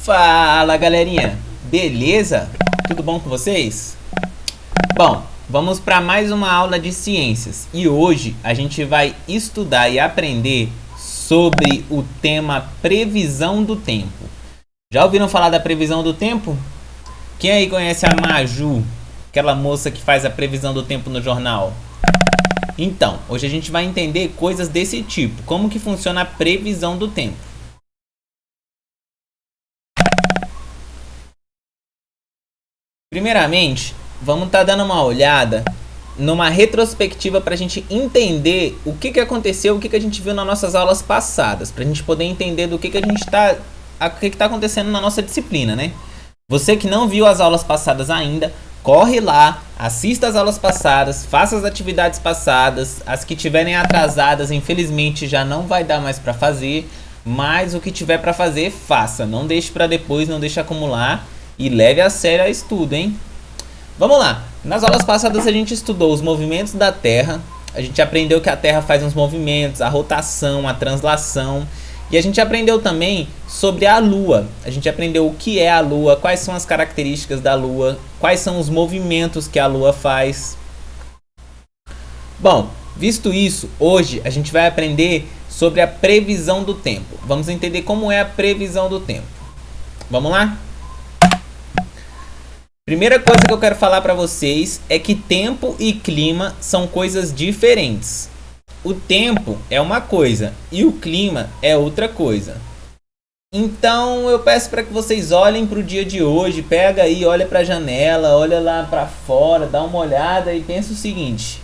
Fala galerinha, beleza? Tudo bom com vocês? Bom, vamos para mais uma aula de ciências e hoje a gente vai estudar e aprender sobre o tema previsão do tempo. Já ouviram falar da previsão do tempo? Quem aí conhece a Maju, aquela moça que faz a previsão do tempo no jornal? Então, hoje a gente vai entender coisas desse tipo, como que funciona a previsão do tempo. Primeiramente, vamos estar dando uma olhada numa retrospectiva para a gente entender o que aconteceu, o que a gente viu nas nossas aulas passadas, para a gente poder entender do que a gente está, o que está acontecendo na nossa disciplina, né? Você que não viu as aulas passadas ainda, corre lá, assista as aulas passadas, faça as atividades passadas, as que tiverem atrasadas, infelizmente já não vai dar mais para fazer, mas o que tiver para fazer, faça, não deixe para depois, não deixe acumular. E leve a sério o estudo, hein? Vamos lá. Nas aulas passadas a gente estudou os movimentos da Terra. A gente aprendeu que a Terra faz uns movimentos, a rotação, a translação. E a gente aprendeu também sobre a Lua. A gente aprendeu o que é a Lua, quais são as características da Lua, quais são os movimentos que a Lua faz. Bom, visto isso, hoje a gente vai aprender sobre a previsão do tempo. Vamos entender como é a previsão do tempo. Vamos lá? Primeira coisa que eu quero falar para vocês é que tempo e clima são coisas diferentes. O tempo é uma coisa e o clima é outra coisa. Então eu peço para que vocês olhem para o dia de hoje, pega aí, olha para a janela, olha lá para fora, dá uma olhada e pensa o seguinte: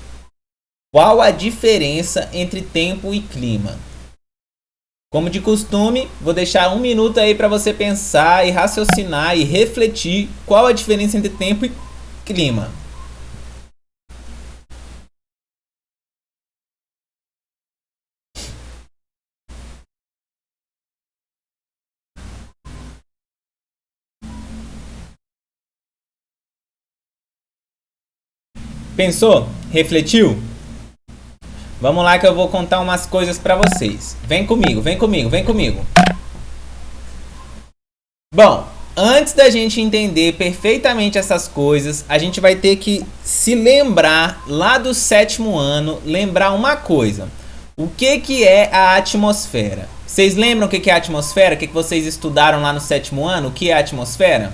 qual a diferença entre tempo e clima? Como de costume, vou deixar 1 minuto aí para você pensar e raciocinar e refletir qual a diferença entre tempo e clima. Pensou? Refletiu? Vamos lá que eu vou contar umas coisas para vocês. Vem comigo, vem comigo, vem comigo. Bom, antes da gente entender perfeitamente essas coisas, a gente vai ter que se lembrar lá do 7º ano, lembrar uma coisa. O que é a atmosfera? Vocês lembram o que é a atmosfera? O que vocês estudaram lá no 7º ano? O que é a atmosfera?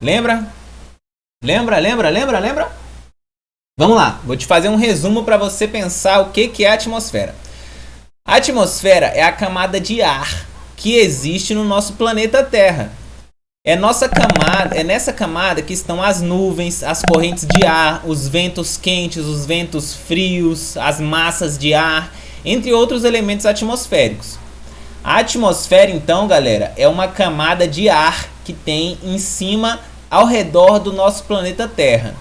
Lembra? Lembra? Vamos lá, vou te fazer um resumo para você pensar o que é a atmosfera. A atmosfera é a camada de ar que existe no nosso planeta Terra. É nessa camada que estão as nuvens, as correntes de ar, os ventos quentes, os ventos frios, as massas de ar, entre outros elementos atmosféricos. A atmosfera, então, galera, é uma camada de ar que tem em cima, ao redor do nosso planeta Terra.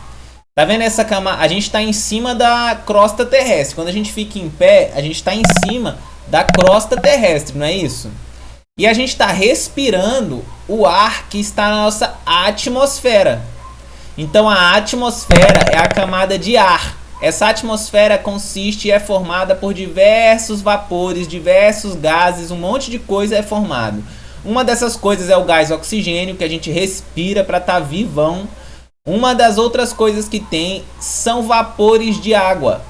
Tá vendo essa camada? A gente está em cima da crosta terrestre. Quando a gente fica em pé, a gente está em cima da crosta terrestre, não é isso? E a gente está respirando o ar que está na nossa atmosfera. Então a atmosfera é a camada de ar. Essa atmosfera consiste e é formada por diversos vapores, diversos gases, um monte de coisa é formado. Uma dessas coisas é o gás oxigênio, que a gente respira para estar vivão. Uma das outras coisas que tem são vapores de água,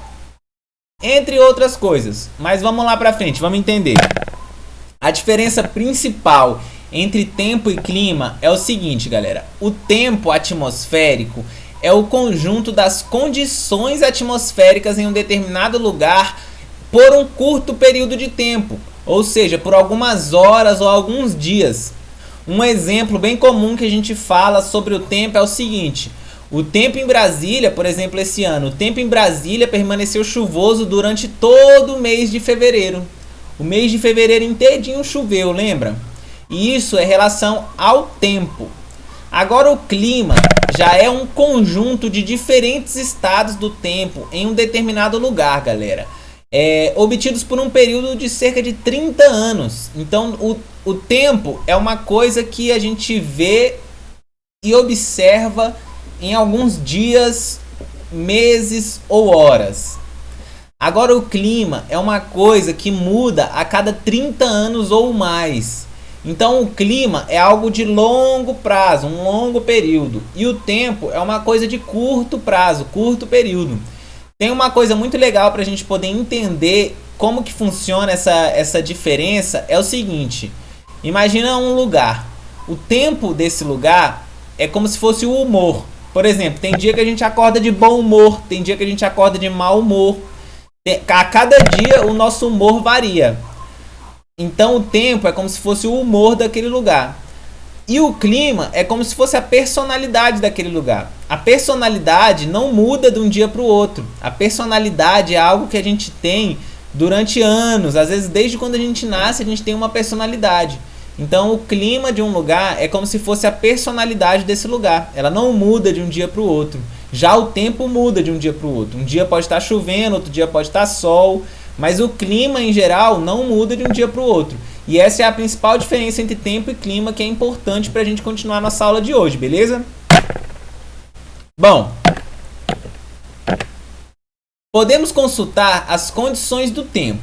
entre outras coisas. Mas vamos lá para frente, vamos entender. A diferença principal entre tempo e clima é o seguinte, galera. O tempo atmosférico é o conjunto das condições atmosféricas em um determinado lugar por um curto período de tempo, ou seja, por algumas horas ou alguns dias. Um exemplo bem comum que a gente fala sobre o tempo é o seguinte: o tempo em Brasília, por exemplo, esse ano, o tempo em Brasília permaneceu chuvoso durante todo o mês de fevereiro. O mês de fevereiro inteirinho choveu, lembra? E isso é relação ao tempo. Agora o clima já é um conjunto de diferentes estados do tempo em um determinado lugar, galera. Obtidos por um período de cerca de 30 anos. Então o tempo é uma coisa que a gente vê e observa em alguns dias, meses ou horas. Agora o clima é uma coisa que muda a cada 30 anos ou mais. Então o clima é algo de longo prazo, um longo período. E o tempo é uma coisa de curto prazo, curto período. Tem uma coisa muito legal para a gente poder entender como que funciona essa diferença. É o seguinte, imagina um lugar. O tempo desse lugar é como se fosse o humor. Por exemplo, tem dia que a gente acorda de bom humor, tem dia que a gente acorda de mau humor. A cada dia o nosso humor varia. Então o tempo é como se fosse o humor daquele lugar. E o clima é como se fosse a personalidade daquele lugar. A personalidade não muda de um dia para o outro. A personalidade é algo que a gente tem durante anos. Às vezes desde quando a gente nasce a gente tem uma personalidade. Então o clima de um lugar é como se fosse a personalidade desse lugar. Ela não muda de um dia para o outro. Já o tempo muda de um dia para o outro. Um dia pode estar chovendo, outro dia pode estar sol. Mas o clima em geral não muda de um dia para o outro. E essa é a principal diferença entre tempo e clima, que é importante para a gente continuar nossa aula de hoje, beleza? Bom, podemos consultar as condições do tempo.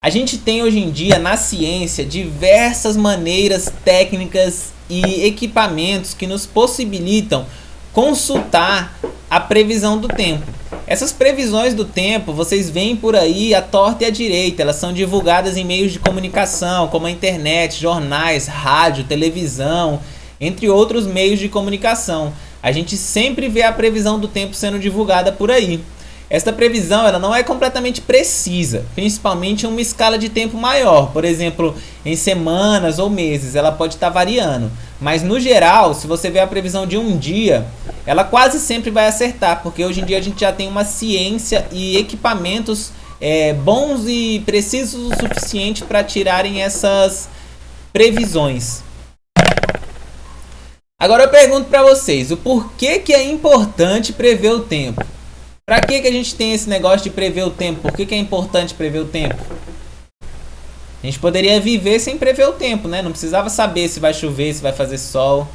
A gente tem hoje em dia na ciência diversas maneiras técnicas e equipamentos que nos possibilitam consultar a previsão do tempo. Essas previsões do tempo vocês veem por aí à torta e à direita. Elas são divulgadas em meios de comunicação, como a internet, jornais, rádio, televisão, entre outros meios de comunicação. A gente sempre vê a previsão do tempo sendo divulgada por aí. Esta previsão ela não é completamente precisa, principalmente em uma escala de tempo maior, por exemplo, em semanas ou meses, ela pode estar variando. Mas no geral, se você vê a previsão de um dia, ela quase sempre vai acertar, porque hoje em dia a gente já tem uma ciência e equipamentos bons e precisos o suficiente para tirarem essas previsões. Agora eu pergunto para vocês, o porquê que é importante prever o tempo? Para que a gente tem esse negócio de prever o tempo? Por que é importante prever o tempo? A gente poderia viver sem prever o tempo, né? Não precisava saber se vai chover, se vai fazer sol.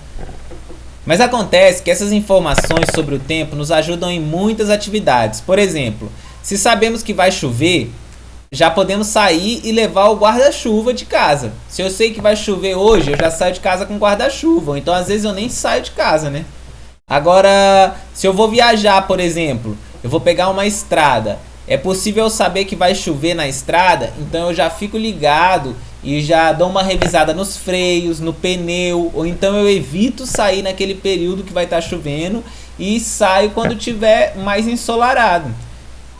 Mas acontece que essas informações sobre o tempo nos ajudam em muitas atividades. Por exemplo, se sabemos que vai chover, já podemos sair e levar o guarda-chuva de casa. Se eu sei que vai chover hoje, eu já saio de casa com guarda-chuva. Então, às vezes, eu nem saio de casa, né? Agora, se eu vou viajar, por exemplo, eu vou pegar uma estrada. É possível saber que vai chover na estrada, então eu já fico ligado e já dou uma revisada nos freios, no pneu, ou então eu evito sair naquele período que vai estar chovendo e saio quando tiver mais ensolarado.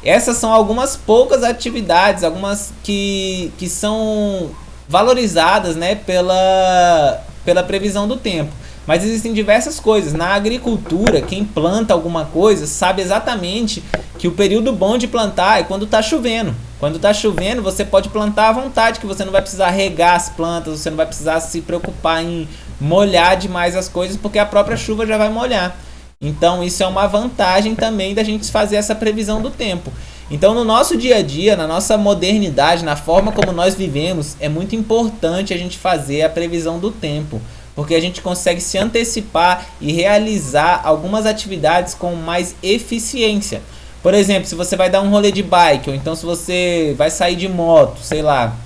Essas são algumas poucas atividades, algumas que são valorizadas, né, pela previsão do tempo. Mas existem diversas coisas. Na agricultura, quem planta alguma coisa sabe exatamente que o período bom de plantar é quando está chovendo. Quando está chovendo, você pode plantar à vontade, que você não vai precisar regar as plantas, você não vai precisar se preocupar em molhar demais as coisas, porque a própria chuva já vai molhar. Então isso é uma vantagem também da gente fazer essa previsão do tempo. Então no nosso dia a dia, na nossa modernidade, na forma como nós vivemos, é muito importante a gente fazer a previsão do tempo, porque a gente consegue se antecipar e realizar algumas atividades com mais eficiência. Por exemplo, se você vai dar um rolê de bike, ou então se você vai sair de moto, sei lá,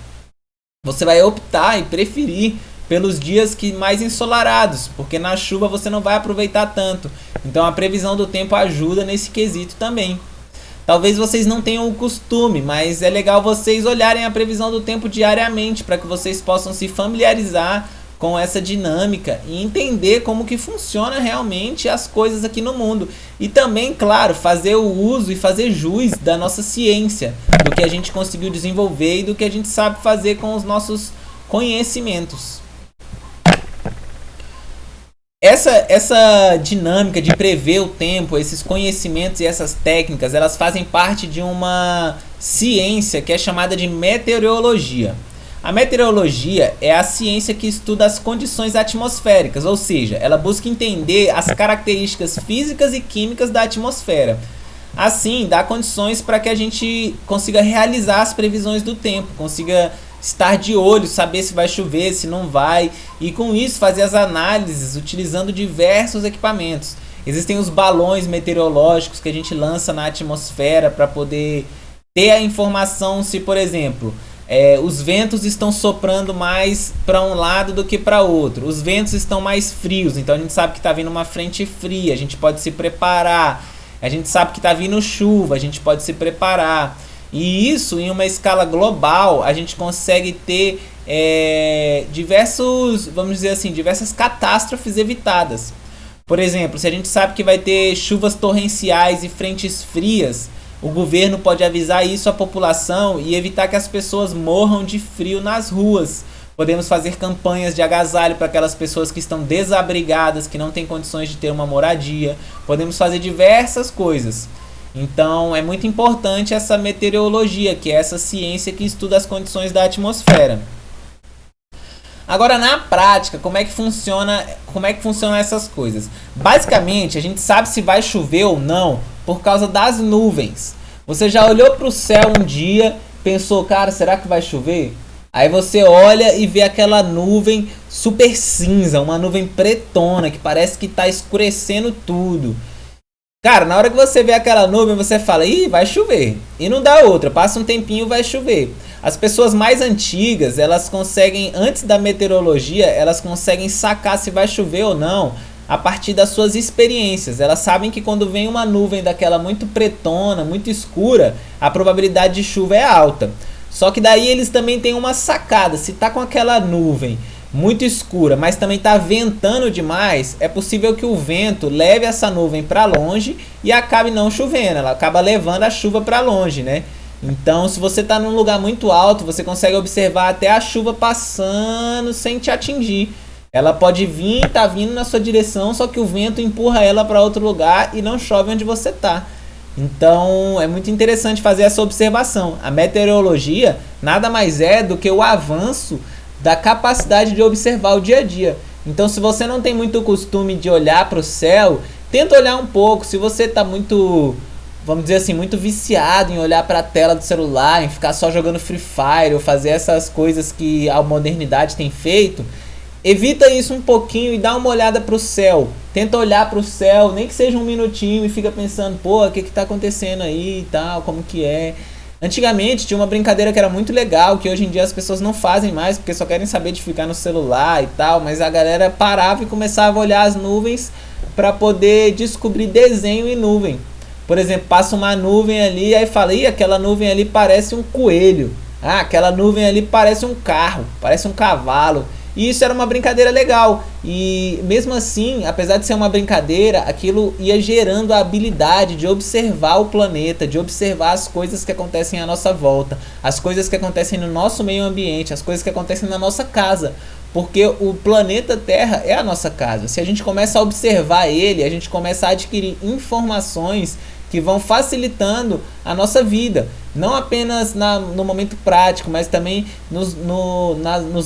você vai optar e preferir pelos dias que mais ensolarados, porque na chuva você não vai aproveitar tanto. Então a previsão do tempo ajuda nesse quesito também. Talvez vocês não tenham o costume, mas é legal vocês olharem a previsão do tempo diariamente, para que vocês possam se familiarizar com essa dinâmica e entender como que funciona realmente as coisas aqui no mundo. E também, claro, fazer o uso e fazer jus da nossa ciência, do que a gente conseguiu desenvolver e do que a gente sabe fazer com os nossos conhecimentos. Essa dinâmica de prever o tempo, esses conhecimentos e essas técnicas, elas fazem parte de uma ciência que é chamada de meteorologia. A meteorologia é a ciência que estuda as condições atmosféricas, ou seja, ela busca entender as características físicas e químicas da atmosfera. Assim, dá condições para que a gente consiga realizar as previsões do tempo, consiga estar de olho, saber se vai chover, se não vai, e com isso fazer as análises utilizando diversos equipamentos. Existem os balões meteorológicos que a gente lança na atmosfera para poder ter a informação se, por exemplo, Os ventos estão soprando mais para um lado do que para outro. Os ventos estão mais frios, então a gente sabe que está vindo uma frente fria, a gente pode se preparar. A gente sabe que está vindo chuva, a gente pode se preparar. E isso, em uma escala global, a gente consegue ter diversas catástrofes evitadas. Por exemplo, se a gente sabe que vai ter chuvas torrenciais e frentes frias, o governo pode avisar isso à população e evitar que as pessoas morram de frio nas ruas. Podemos fazer campanhas de agasalho para aquelas pessoas que estão desabrigadas, que não têm condições de ter uma moradia. Podemos fazer diversas coisas. Então é muito importante essa meteorologia, que é essa ciência que estuda as condições da atmosfera. Agora, na prática, como é que funcionam essas coisas? Basicamente, a gente sabe se vai chover ou não por causa das nuvens. Você já olhou para o céu um dia, pensou, cara, será que vai chover? Aí você olha e vê aquela nuvem super cinza, uma nuvem pretona, que parece que está escurecendo tudo. Cara, na hora que você vê aquela nuvem, você fala, ih, vai chover. E não dá outra, passa um tempinho, vai chover. As pessoas mais antigas, elas conseguem, antes da meteorologia, elas conseguem sacar se vai chover ou não a partir das suas experiências. Elas sabem que quando vem uma nuvem daquela muito pretona, muito escura, a probabilidade de chuva é alta. Só que daí eles também têm uma sacada. Se tá com aquela nuvem muito escura, mas também tá ventando demais, é possível que o vento leve essa nuvem para longe e acabe não chovendo. Ela acaba levando a chuva para longe, né? Então, se você tá num lugar muito alto, você consegue observar até a chuva passando sem te atingir. Ela pode vir, tá vindo na sua direção, só que o vento empurra ela para outro lugar e não chove onde você tá. Então é muito interessante fazer essa observação. A meteorologia nada mais é do que o avanço da capacidade de observar o dia a dia. Então, se você não tem muito costume de olhar para o céu, tenta olhar um pouco. Se você está muito, vamos dizer assim, muito viciado em olhar para a tela do celular, em ficar só jogando Free Fire ou fazer essas coisas que a modernidade tem feito, evita isso um pouquinho e dá uma olhada para o céu. Tenta olhar para o céu, nem que seja um minutinho, e fica pensando, pô, o que está acontecendo aí e tal, como que é. Antigamente tinha uma brincadeira que era muito legal, que hoje em dia as pessoas não fazem mais, porque só querem saber de ficar no celular e tal, mas a galera parava e começava a olhar as nuvens para poder descobrir desenho em nuvem. Por exemplo, passa uma nuvem ali, aí fala, ih, aquela nuvem ali parece um coelho. Ah, aquela nuvem ali parece um carro, parece um cavalo. E isso era uma brincadeira legal. E mesmo assim, apesar de ser uma brincadeira, aquilo ia gerando a habilidade de observar o planeta, de observar as coisas que acontecem à nossa volta, as coisas que acontecem no nosso meio ambiente, as coisas que acontecem na nossa casa. Porque o planeta Terra é a nossa casa. Se a gente começa a observar ele, a gente começa a adquirir informações que vão facilitando a nossa vida. Não apenas no momento prático, mas também nos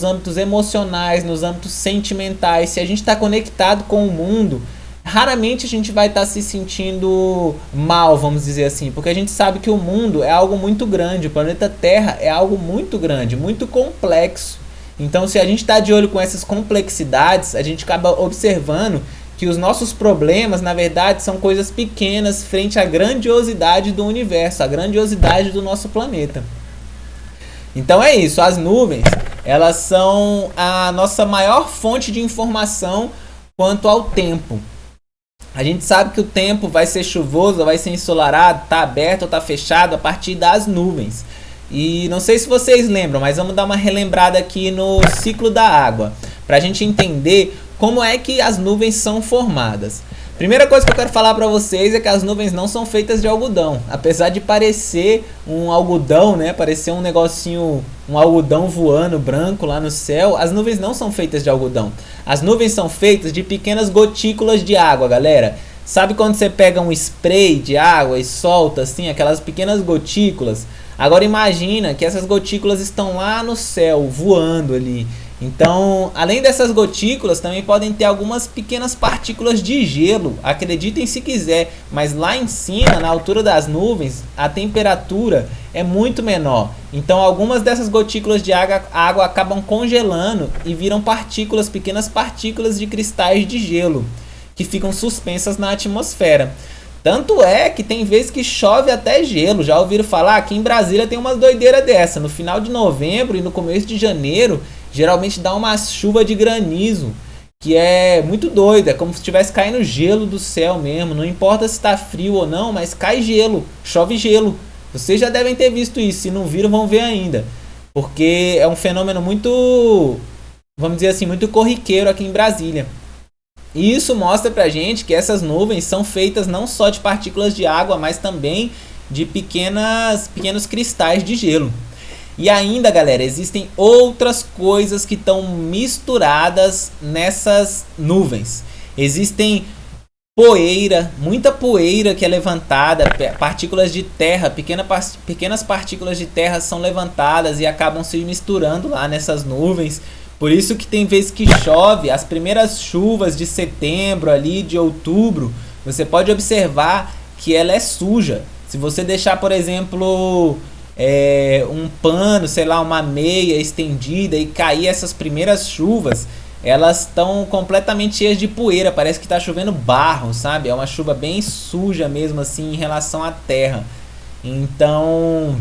âmbitos emocionais, nos âmbitos sentimentais. Se a gente está conectado com o mundo, raramente a gente vai estar se sentindo mal, vamos dizer assim, porque a gente sabe que o mundo é algo muito grande, o planeta Terra é algo muito grande, muito complexo. Então, se a gente está de olho com essas complexidades, a gente acaba observando que os nossos problemas, na verdade, são coisas pequenas frente à grandiosidade do universo, à grandiosidade do nosso planeta. Então é isso, as nuvens, elas são a nossa maior fonte de informação quanto ao tempo. A gente sabe que o tempo vai ser chuvoso, vai ser ensolarado, está aberto ou está fechado a partir das nuvens. E não sei se vocês lembram, mas vamos dar uma relembrada aqui no ciclo da água, para a gente entender como é que as nuvens são formadas. Primeira coisa que eu quero falar para vocês é que as nuvens não são feitas de algodão. Apesar de parecer um algodão, né? Parecer um negocinho, um algodão voando branco lá no céu, as nuvens não são feitas de algodão. As nuvens são feitas de pequenas gotículas de água, galera. Sabe quando você pega um spray de água e solta assim, aquelas pequenas gotículas? Agora imagina que essas gotículas estão lá no céu, voando ali. Então, além dessas gotículas, também podem ter algumas pequenas partículas de gelo, acreditem se quiser, mas lá em cima, na altura das nuvens, a temperatura é muito menor. Então, algumas dessas gotículas de água acabam congelando e viram partículas, pequenas partículas de cristais de gelo, que ficam suspensas na atmosfera. Tanto é que tem vezes que chove até gelo. Já ouviram falar? Aqui em Brasília tem umas doideiras dessa. No final de novembro e no começo de janeiro, geralmente dá uma chuva de granizo, que é muito doido. É como se estivesse caindo gelo do céu mesmo. Não importa se está frio ou não, mas cai gelo, chove gelo. Vocês já devem ter visto isso. Se não viram, vão ver ainda. Porque é um fenômeno muito, vamos dizer assim, muito corriqueiro aqui em Brasília. E isso mostra pra gente que essas nuvens são feitas não só de partículas de água, mas também de pequenos cristais de gelo. E ainda, galera, existem outras coisas que estão misturadas nessas nuvens. Existem poeira, muita poeira que é levantada, partículas de terra, pequenas partículas de terra são levantadas e acabam se misturando lá nessas nuvens. Por isso que tem vezes que chove, as primeiras chuvas de setembro, ali de outubro, você pode observar que ela é suja. Se você deixar, por exemplo, um pano, sei lá, uma meia estendida e cair essas primeiras chuvas, elas estão completamente cheias de poeira, parece que está chovendo barro, sabe? É uma chuva bem suja mesmo assim em relação à terra. Então,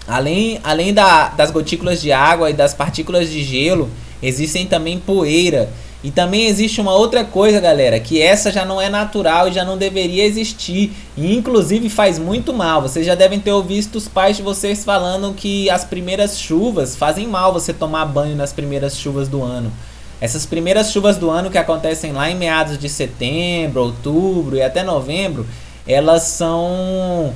além das gotículas de água e das partículas de gelo, existem também poeira. E também existe uma outra coisa, galera, que essa já não é natural e já não deveria existir. E inclusive faz muito mal. Vocês já devem ter ouvido os pais de vocês falando que as primeiras chuvas fazem mal você tomar banho nas primeiras chuvas do ano. Essas primeiras chuvas do ano que acontecem lá em meados de setembro, outubro e até novembro, elas são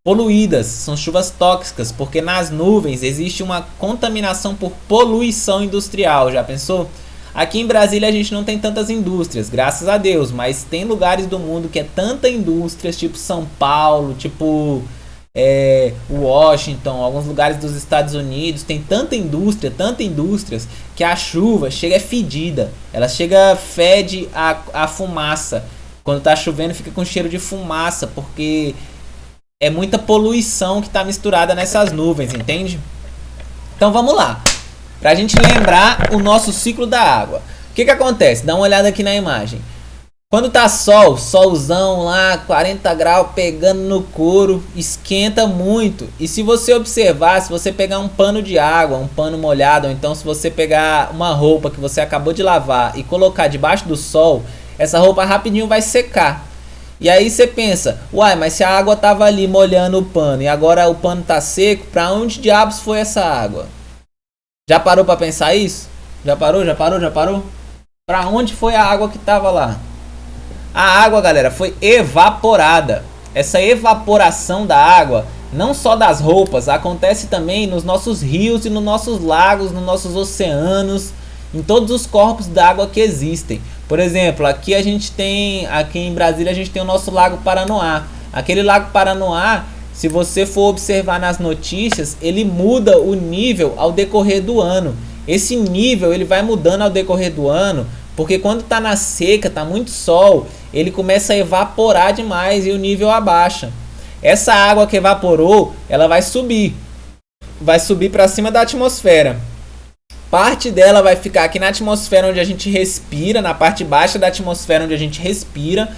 poluídas, são chuvas tóxicas, porque nas nuvens existe uma contaminação por poluição industrial. Já pensou? Aqui em Brasília a gente não tem tantas indústrias, graças a Deus, mas tem lugares do mundo que é tanta indústria, tipo São Paulo, tipo Washington, alguns lugares dos Estados Unidos, tem tanta indústrias, que a chuva chega fedida, ela fede a fumaça. Quando tá chovendo fica com cheiro de fumaça, porque é muita poluição que está misturada nessas nuvens, entende? Então vamos lá. Pra gente lembrar o nosso ciclo da água. O que acontece? Dá uma olhada aqui na imagem. Quando tá solzão lá, 40 graus pegando no couro, esquenta muito. E se você observar, se você pegar um pano de água, um pano molhado, ou então se você pegar uma roupa que você acabou de lavar e colocar debaixo do sol, essa roupa rapidinho vai secar. E aí você pensa, uai, mas se a água tava ali molhando o pano e agora o pano tá seco, pra onde diabos foi essa água? Já parou pra pensar isso? Já parou? Pra onde foi a água que tava lá? A água, galera, foi evaporada. Essa evaporação da água, não só das roupas, acontece também nos nossos rios e nos nossos lagos, nos nossos oceanos, em todos os corpos d'água que existem. Por exemplo, aqui em Brasília a gente tem o nosso Lago Paranoá. Aquele Lago Paranoá, se você for observar nas notícias, ele muda o nível ao decorrer do ano. Esse nível ele vai mudando ao decorrer do ano, porque quando está na seca, está muito sol, ele começa a evaporar demais e o nível abaixa. Essa água que evaporou, ela vai subir para cima da atmosfera. Parte dela vai ficar aqui na atmosfera onde a gente respira, na parte baixa da atmosfera onde a gente respira.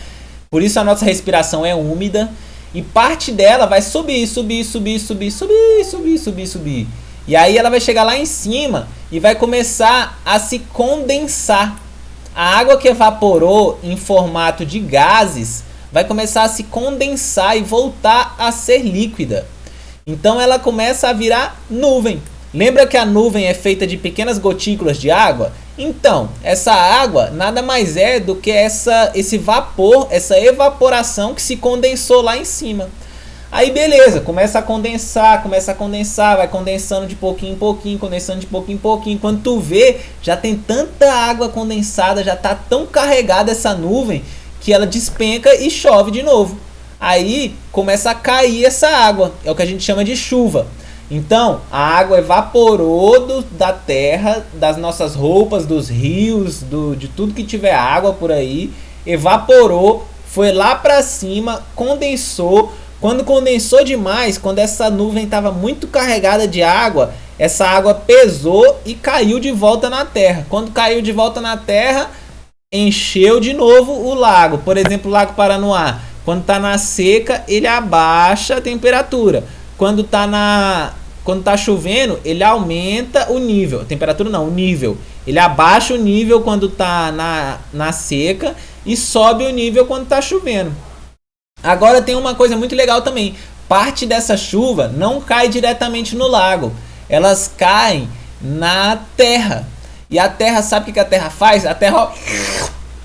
Por isso a nossa respiração é úmida. E parte dela vai subir. E aí ela vai chegar lá em cima e vai começar a se condensar. A água que evaporou em formato de gases vai começar a se condensar e voltar a ser líquida. Então ela começa a virar nuvem. Lembra que a nuvem é feita de pequenas gotículas de água? Então, essa água nada mais é do que esse vapor, essa evaporação que se condensou lá em cima. Aí beleza, começa a condensar, vai condensando de pouquinho em pouquinho, Quando tu vê, já tem tanta água condensada, já tá tão carregada essa nuvem que ela despenca e chove de novo. Aí começa a cair essa água, é o que a gente chama de chuva. Então, a água evaporou da terra, das nossas roupas, dos rios, de tudo que tiver água por aí, evaporou, foi lá para cima, condensou. Quando condensou demais, quando essa nuvem estava muito carregada de água, essa água pesou e caiu de volta na terra. Quando caiu de volta na terra, encheu de novo o lago. Por exemplo, o Lago Paranoá. Quando tá na seca, ele abaixa a temperatura. Quando tá chovendo, ele aumenta o nível. A temperatura não, o nível. Ele abaixa o nível quando tá na seca e sobe o nível quando tá chovendo. Agora tem uma coisa muito legal também. Parte dessa chuva não cai diretamente no lago. Elas caem na terra. E a terra, sabe o que a terra faz? A terra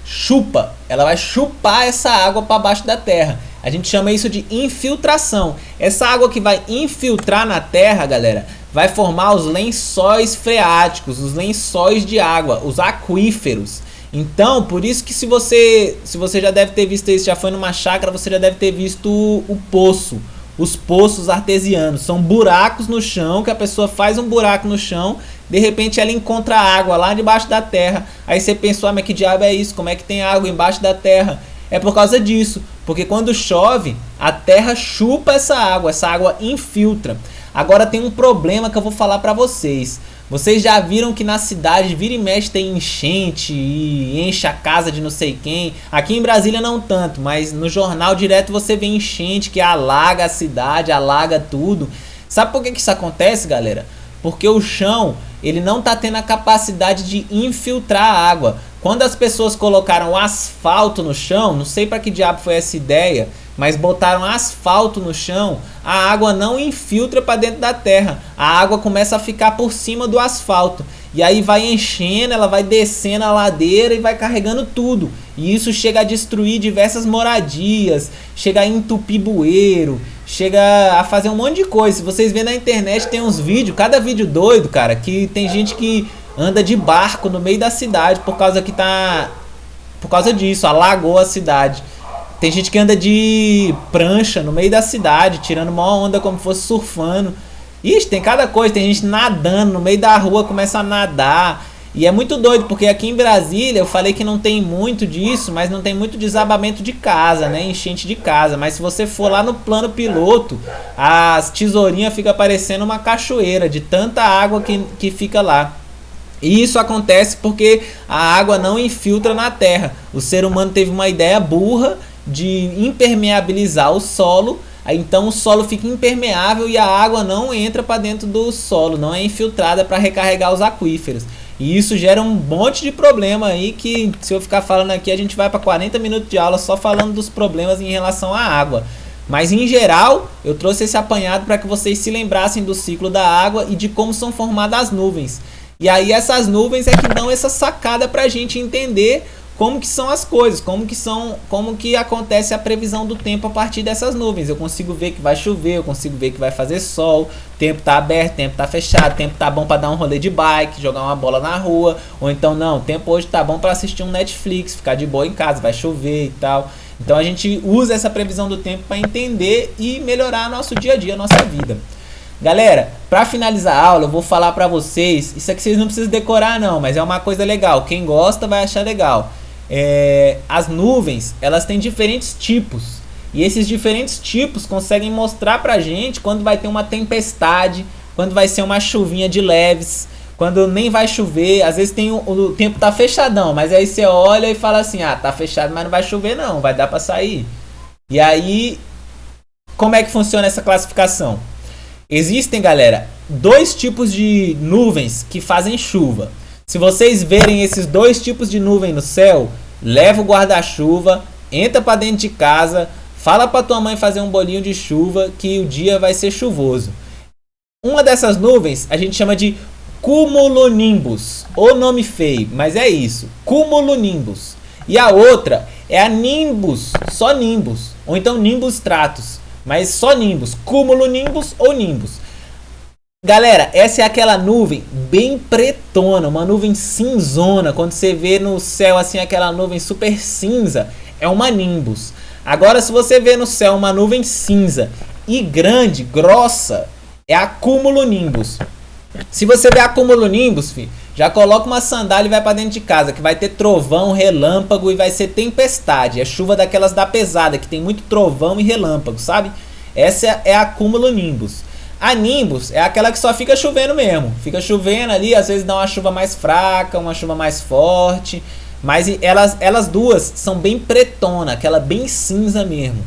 chupa. Ela vai chupar essa água para baixo da terra. A gente chama isso de infiltração. Essa água que vai infiltrar na terra, galera, vai formar os lençóis freáticos, os lençóis de água, os aquíferos. Então, por isso que se você já deve ter visto isso, já foi numa chácara, você já deve ter visto o poço. Os poços artesianos são buracos no chão, que a pessoa faz um buraco no chão, de repente ela encontra água lá debaixo da terra. Aí você pensa, mas que diabo é isso? Como é que tem água embaixo da terra? É por causa disso, porque quando chove, a terra chupa essa água infiltra. Agora tem um problema que eu vou falar pra vocês. Vocês já viram que na cidade vira e mexe tem enchente e enche a casa de não sei quem. Aqui em Brasília não tanto, mas no jornal direto você vê enchente que alaga a cidade, alaga tudo. Sabe por que isso acontece, galera? Porque o chão, ele não tá tendo a capacidade de infiltrar a água. Quando as pessoas colocaram asfalto no chão, não sei para que diabo foi essa ideia, mas botaram asfalto no chão, a água não infiltra para dentro da terra. A água começa a ficar por cima do asfalto. E aí vai enchendo, ela vai descendo a ladeira e vai carregando tudo. E isso chega a destruir diversas moradias, chega a entupir bueiro, chega a fazer um monte de coisa. Se vocês verem na internet tem uns vídeos, cada vídeo doido, cara, que tem gente que anda de barco no meio da cidade por causa disso, alagou a cidade. Tem gente que anda de prancha no meio da cidade, tirando uma onda como se fosse surfando. Ixi, tem cada coisa, tem gente nadando no meio da rua, começa a nadar. E é muito doido, porque aqui em Brasília, eu falei que não tem muito disso, mas não tem muito desabamento de casa, né? Enchente de casa. Mas se você for lá no plano piloto, as tesourinhas ficam parecendo uma cachoeira de tanta água que fica lá. E isso acontece porque a água não infiltra na terra. O ser humano teve uma ideia burra de impermeabilizar o solo. Aí então o solo fica impermeável e a água não entra para dentro do solo, não é infiltrada para recarregar os aquíferos. E isso gera um monte de problema aí que, se eu ficar falando aqui, a gente vai para 40 minutos de aula só falando dos problemas em relação à água. Mas em geral, eu trouxe esse apanhado para que vocês se lembrassem do ciclo da água e de como são formadas as nuvens. E aí essas nuvens é que dão essa sacada para a gente entender como que são as coisas, como que acontece a previsão do tempo a partir dessas nuvens. Eu consigo ver que vai chover, eu consigo ver que vai fazer sol, o tempo tá aberto, o tempo tá fechado, o tempo tá bom para dar um rolê de bike, jogar uma bola na rua, ou então não, o tempo hoje tá bom para assistir um Netflix, ficar de boa em casa, vai chover e tal. Então a gente usa essa previsão do tempo para entender e melhorar nosso dia a dia, nossa vida. Galera, para finalizar a aula, eu vou falar para vocês, isso aqui vocês não precisam decorar não, mas é uma coisa legal, quem gosta vai achar legal. As nuvens, elas têm diferentes tipos, e esses diferentes tipos conseguem mostrar pra gente quando vai ter uma tempestade, quando vai ser uma chuvinha de leves, quando nem vai chover. Às vezes o tempo tá fechadão, mas aí você olha e fala assim, tá fechado, mas não vai chover não, vai dar pra sair. E aí, como é que funciona essa classificação? Existem, galera, dois tipos de nuvens que fazem chuva. Se vocês verem esses dois tipos de nuvem no céu, leva o guarda-chuva, entra para dentro de casa, fala para tua mãe fazer um bolinho de chuva que o dia vai ser chuvoso. Uma dessas nuvens a gente chama de cumulonimbus, ou nome feio, mas é isso, cumulonimbus. E a outra é a nimbus, só nimbus, ou então nimbus stratus, mas só nimbus, cumulonimbus ou nimbus. Galera, essa é aquela nuvem bem pretona, uma nuvem cinzona. Quando você vê no céu assim aquela nuvem super cinza, é uma nimbus. Agora, se você vê no céu uma nuvem cinza e grande, grossa, é a cumulonimbus. Se você vê a cumulonimbus, já coloca uma sandália e vai para dentro de casa, que vai ter trovão, relâmpago e vai ser tempestade. É chuva daquelas da pesada, que tem muito trovão e relâmpago, sabe? Essa é a cumulonimbus. A nimbus é aquela que só fica chovendo mesmo. Fica chovendo ali, às vezes dá uma chuva mais fraca, uma chuva mais forte. Mas elas duas são bem pretona, aquela bem cinza mesmo.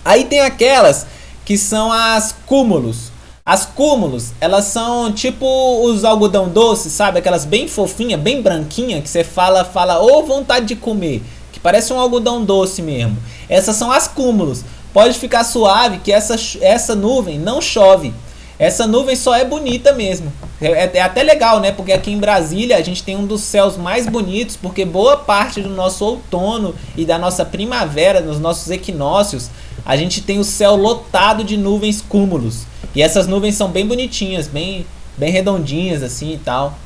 Aí tem aquelas que são as cúmulos. As cúmulos, elas são tipo os algodão doce, sabe? Aquelas bem fofinhas, bem branquinhas, que você fala, ô vontade de comer. Que parece um algodão doce mesmo. Essas são as cúmulos. Pode ficar suave que essa nuvem não chove. Essa nuvem só é bonita mesmo. É até legal, né? Porque aqui em Brasília a gente tem um dos céus mais bonitos, porque boa parte do nosso outono e da nossa primavera, nos nossos equinócios, a gente tem o céu lotado de nuvens cúmulos. E essas nuvens são bem bonitinhas, bem redondinhas assim e tal.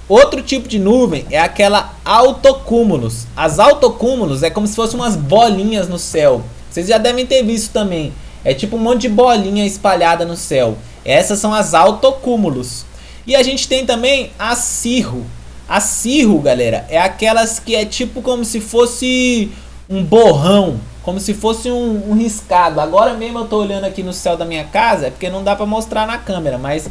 Outro tipo de nuvem é aquela altocúmulos. As altocúmulos é como se fossem umas bolinhas no céu. Vocês já devem ter visto também. É tipo um monte de bolinha espalhada no céu. Essas são as altocúmulos. E a gente tem também a cirro. A cirro, galera, é aquelas que é tipo como se fosse um borrão, como se fosse um riscado. Agora mesmo eu tô olhando aqui no céu da minha casa, é porque não dá pra mostrar na câmera, mas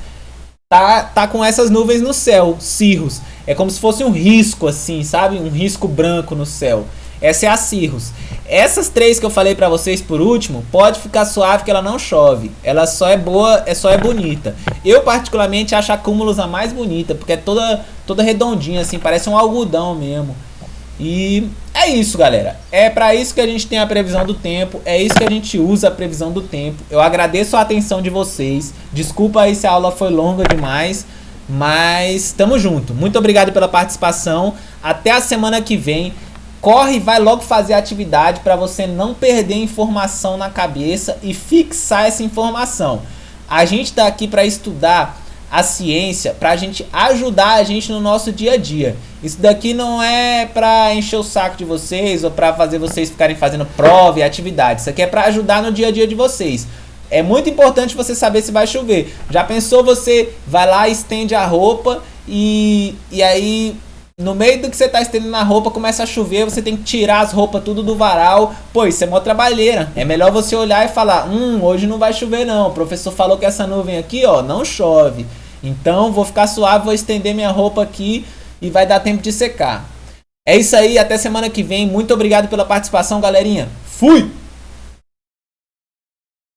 tá com essas nuvens no céu, cirros. É como se fosse um risco assim, sabe? Um risco branco no céu. Essa é a cirros. Essas três que eu falei pra vocês por último, pode ficar suave que ela não chove. Ela só é boa, só é bonita. Eu particularmente acho a cúmulos a mais bonita, porque é toda redondinha assim, parece um algodão mesmo. E é isso, galera. É pra isso que a gente tem a previsão do tempo. É isso que a gente usa a previsão do tempo. Eu agradeço a atenção de vocês. Desculpa aí se a aula foi longa demais, mas tamo junto. Muito obrigado pela participação. Até a semana que vem. Corre e vai logo fazer a atividade para você não perder informação na cabeça e fixar essa informação. A gente está aqui para estudar a ciência, para a gente ajudar a gente no nosso dia a dia. Isso daqui não é para encher o saco de vocês ou para fazer vocês ficarem fazendo prova e atividade. Isso aqui é para ajudar no dia a dia de vocês. É muito importante você saber se vai chover. Já pensou, você vai lá, estende a roupa e aí no meio do que você tá estendendo a roupa começa a chover, você tem que tirar as roupas tudo do varal. Pô, isso é mó trabalheira. É melhor você olhar e falar, hoje não vai chover não. O professor falou que essa nuvem aqui, ó, não chove. Então vou ficar suave, vou estender minha roupa aqui e vai dar tempo de secar. É isso aí, até semana que vem. Muito obrigado pela participação, galerinha. Fui!